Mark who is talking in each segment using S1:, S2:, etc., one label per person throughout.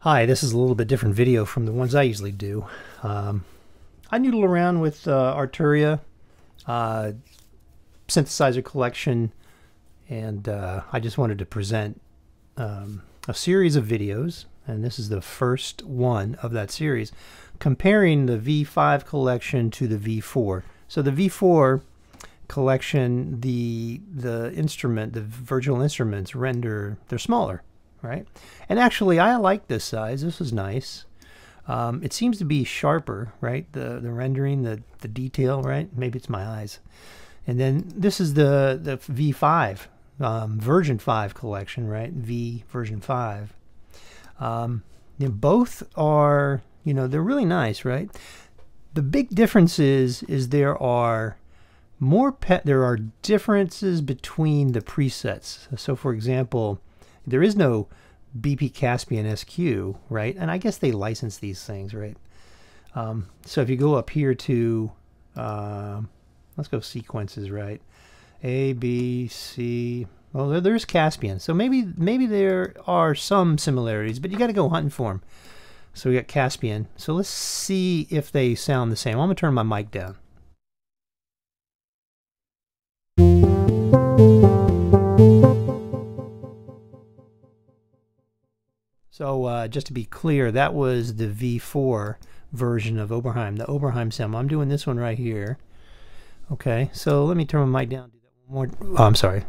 S1: Hi, this is a little bit different video from the ones I usually do. I noodle around with Arturia synthesizer collection, and I just wanted to present a series of videos, and this is the first one of that series, comparing the V5 collection to the V4. So the V4 collection, the virtual instruments they're smaller, right? And actually I like this size. This is nice. It seems to be sharper, right? The rendering, the detail, right? Maybe it's my eyes. And then this is the V5 version 5 collection, right? V version 5. Both are, they're really nice, right? The big difference is there are differences between the presets. So for example, there is no BP Caspian SQ, right? And I guess they license these things, right? So if you go up here to, let's go sequences, right? A, B, C. Well, there's Caspian. So maybe there are some similarities, but you got to go hunting for them. So we got Caspian. So let's see if they sound the same. I'm going to turn my mic down. So just to be clear, that was the V4 version of Oberheim, the Oberheim SEM. I'm doing this one right here. Okay, so let me turn my mic down. Do that one more. Oh, I'm sorry.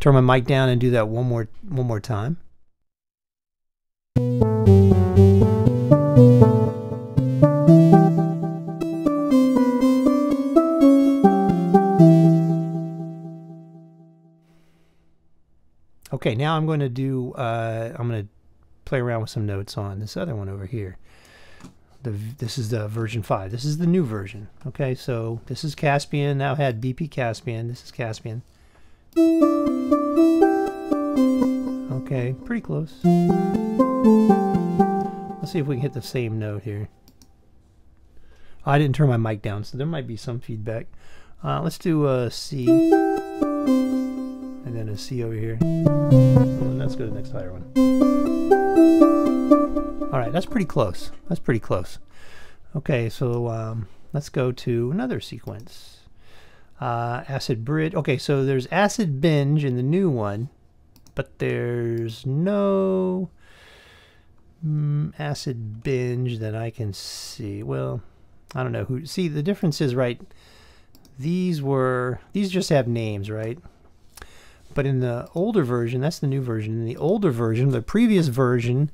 S1: Turn my mic down and do that one more time. Okay, now I'm going to do. I'm going to play around with some notes on this other one over here. This is the version 5. This is the new version. Okay, so this is Caspian. Now had BP Caspian. This is Caspian. Okay, pretty close. Let's see if we can hit the same note here. I didn't turn my mic down, so there might be some feedback. Let's do a C. And then a C over here. And let's go to the next higher one. All right, that's pretty close. That's pretty close. Okay, so let's go to another sequence. Acid bridge. Okay, so there's acid binge in the new one, but there's no acid binge that I can see. Well, I don't know who. See, the difference is, right? These just have names, right? But in the older version, that's the new version. In the older version, the previous version,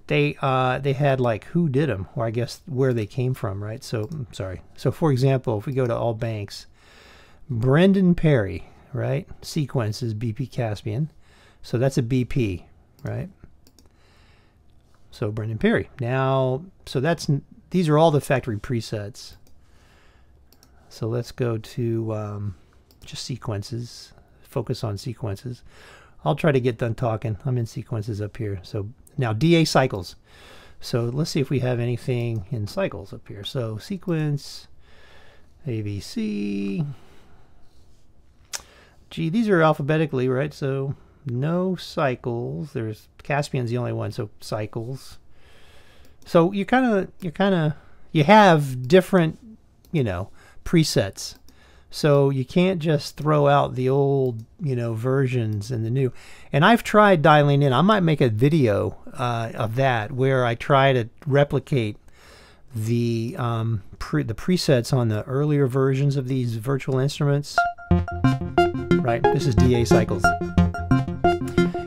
S1: they had like who did them, or I guess where they came from, right? So sorry. So for example, if we go to all banks, Brendan Perry, right? Sequence is BP Caspian, so that's a BP, right? So Brendan Perry. Now, so these are all the factory presets. So let's go to just sequences. Focus on sequences. I'll try to get done talking. I'm in sequences up here. So now DA cycles. So let's see if we have anything in cycles up here. So sequence, ABC. Gee, these are alphabetically, right? So no cycles. There's Caspian's the only one, so cycles. So you have different, presets. So you can't just throw out the old, versions and the new. And I've tried dialing in. I might make a video of that where I try to replicate the presets on the earlier versions of these virtual instruments. Right, this is DA cycles.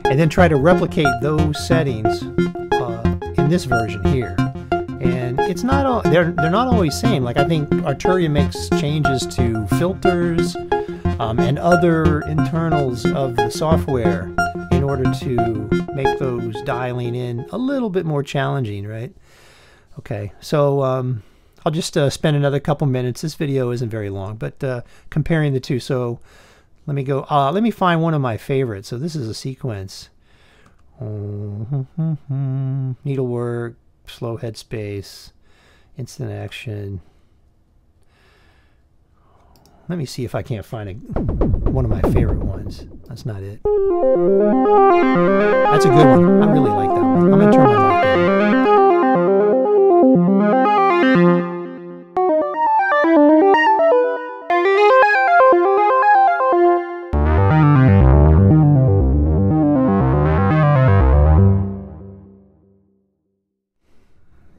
S1: And then try to replicate those settings in this version here. And it's not all, they're not always same. Like I think Arturia makes changes to filters and other internals of the software in order to make those dialing in a little bit more challenging, right? Okay, so I'll just spend another couple minutes. This video isn't very long, but comparing the two. So let me go. Let me find one of my favorites. So this is a sequence. Needlework. Slow headspace, instant action. Let me see if I can't find one of my favorite ones. That's not it. That's a good one. I really like that one. I'm going to turn my mic down.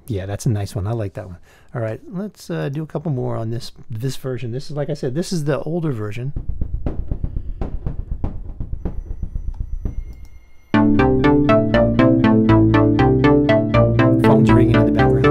S1: Yeah, that's a nice one. I like that one. All right, let's do a couple more on this version. This is, like I said, this is the older version. Phone's ringing in the background.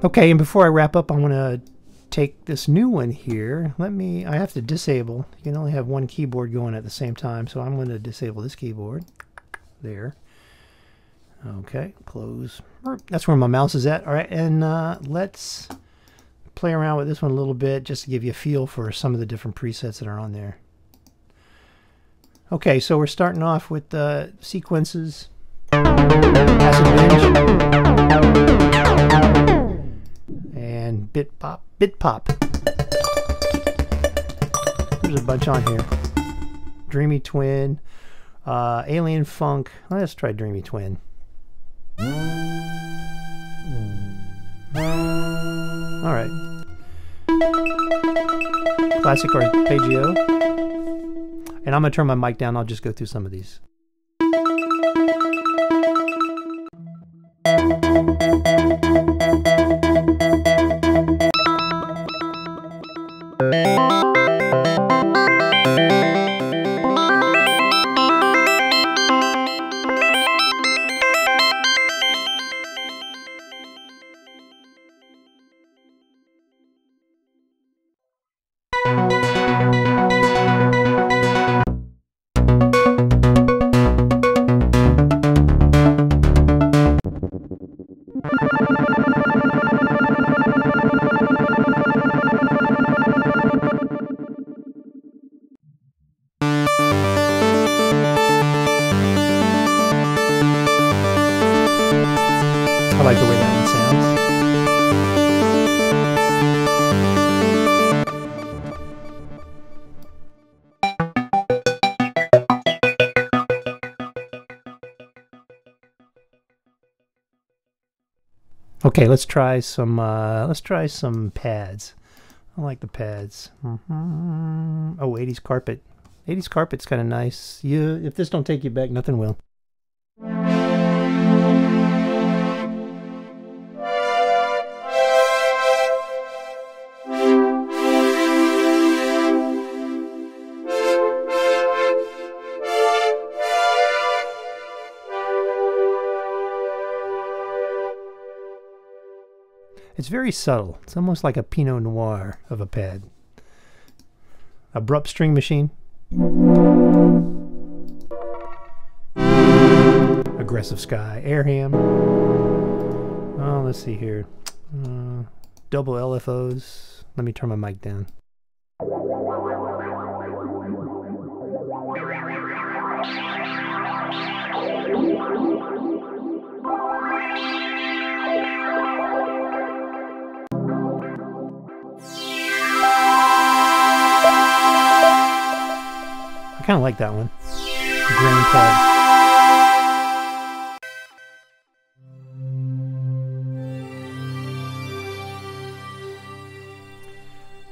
S1: Okay, and before I wrap up, I want to take this new one here. I have to disable. You can only have one keyboard going at the same time, so I'm going to disable this keyboard. There. Okay, close. That's where my mouse is at. All right, and let's play around with this one a little bit just to give you a feel for some of the different presets that are on there. Okay, so we're starting off with the sequences. Acid Binge. And bit pop. There's a bunch on here. Dreamy Twin, Alien Funk. Let's try Dreamy Twin. All right. Classic arpeggio. And I'm gonna turn my mic down. I'll just go through some of these. I like the way that one sounds. Okay, let's try some pads. I like the pads. Oh, 80s carpet. 80s carpet's kind of nice. If this don't take you back, nothing will. It's very subtle. It's almost like a Pinot Noir of a pad. Abrupt string machine. Aggressive sky. Air ham. Oh, let's see here. Double LFOs. Let me turn my mic down. I kind of like that one. Grain pad.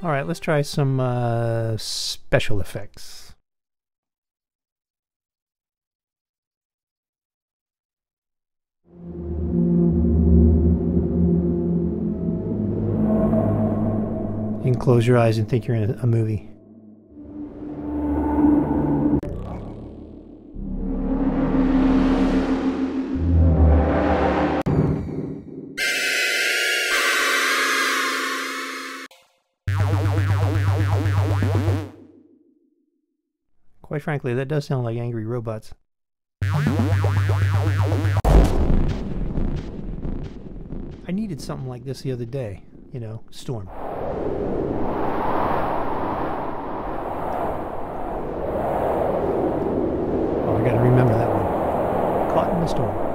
S1: All right, let's try some special effects. You can close your eyes and think you're in a movie. Quite frankly, that does sound like angry robots. I needed something like this the other day, you know, storm. Oh, I gotta remember that one. Caught in the storm.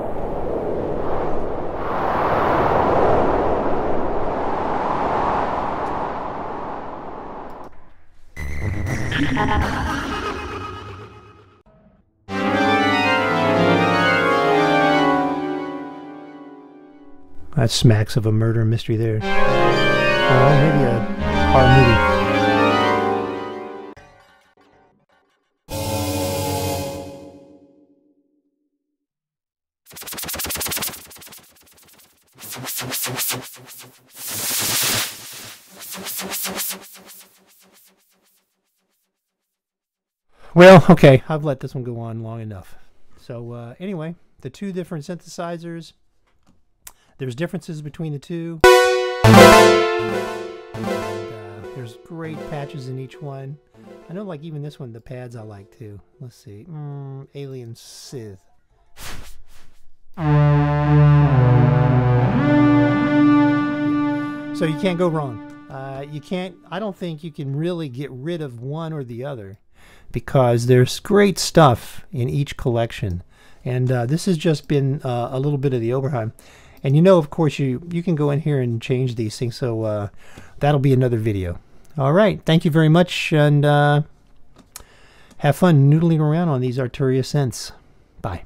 S1: That smacks of a murder mystery there. Or maybe a horror movie. Well, okay, I've let this one go on long enough. So anyway, the two different synthesizers. There's differences between the two. And, there's great patches in each one. I know, like, even this one, the pads I like too. Let's see. Alien Sith. So you can't go wrong. You can't, I don't think you can really get rid of one or the other, because there's great stuff in each collection. And this has just been a little bit of the Oberheim. And you know, of course, you can go in here and change these things. So that'll be another video. All right. Thank you very much. And have fun noodling around on these Arturia synths. Bye.